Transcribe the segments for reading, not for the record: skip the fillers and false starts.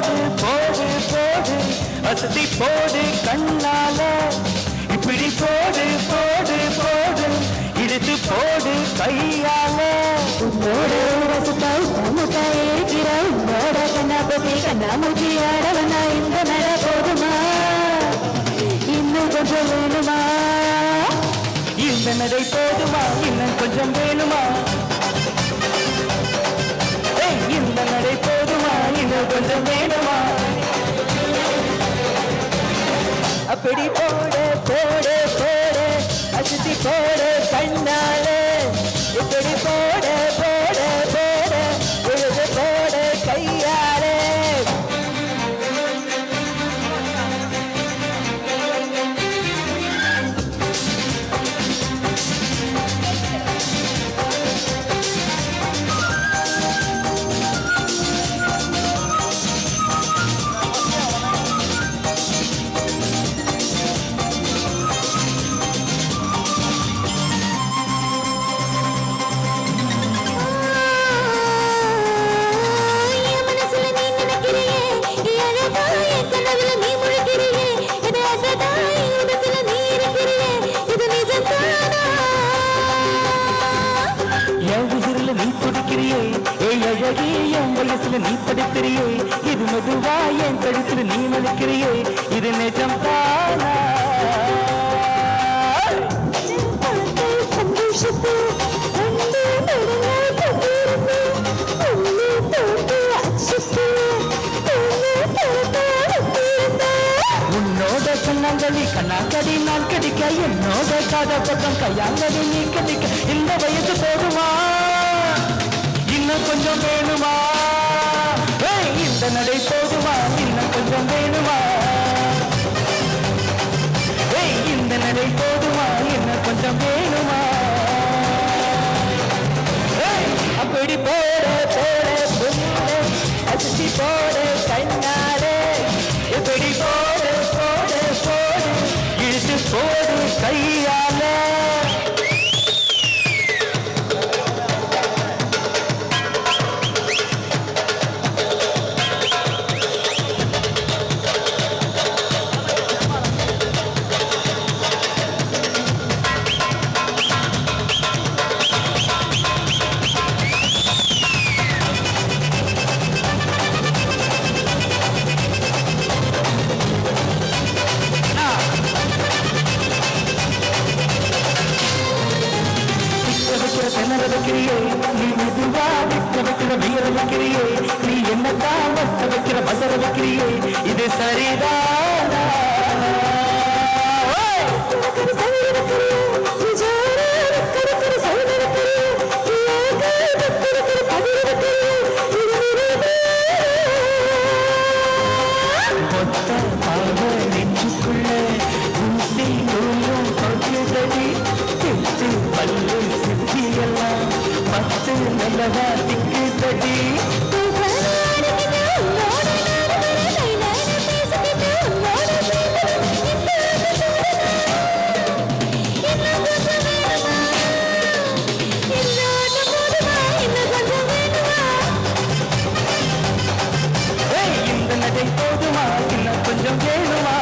போடு போடு போடு அசதி போடு கண்ணால இப்படி போடு போடு போடு இழுத்து போடு கையால உன்னோட ரசத்தாய் சமத்தாய் இருக்கிற உன்னோட கண்ணாபதி கண்ணாமூச்சி ஆடவனா இந்த நட போதுமா இன்னும் கொஞ்சம் வேணுமா இந்த நடை போதுமா இன்னும் கொஞ்சம் வேணுமா இந்த நடை போதுமா இன்னும் கொஞ்சம் வேணுமா அப்படி போடு போடு போடு அசுத்தி போடு கண்ணாலே இப்படி போடு போடு போடு விழுது போடு கையாலே நீ படிக்கிறியே இது மெதுவா என் கழுத்துல நீ மதிக்கிறியே இது நிஜம் தானா உன்னோட கண்ணாங்கடி கண்ணாங்கடி நான் கடிக்க என்னோட காத பக்கம் கையாங்கடி நீ கடிக்க இந்த வயசு போதுமா இன்னும் கொஞ்சம் வேணுமா இந்த நடை போதுமா இன்னும் கொஞ்சம் வேணுமா இந்த நடை போதுமா இன்னும் கொஞ்சம் வேணுமா அப்படி போட போட அசிச்சி போட கண்ணாலே இப்படி போட போட போடு இழுத்து போடு கையால நீ மெதுவா விட்ட வைக்கிற வீர வைக்கிறியே நீ என்னதான் வட்ட வைக்கிற மதர வைக்கிறியே இது சரிதானா மொத்த பாவ நெஞ்சுக்குள்ள ஊசி நூலும் பகுதடி திட்டு பல்லு சித்தியெல்லாம் பத்து நல்லதா திக்கு தடி இந்த நடை போதுமா இன்னும் கொஞ்சம் வேணுமா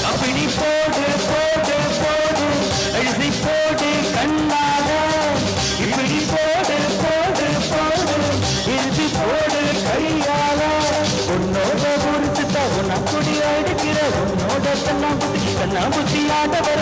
அப்படி போடு போடு போடு அழுதி போடு கண்ணால இப்படி போடு போடு போடு இழுதி போடு கையால உன்னோட ஒரு சித்த உனக்குடி அடிக்கிற உன்னோட கண்ணாம்புத்தி ஆடவே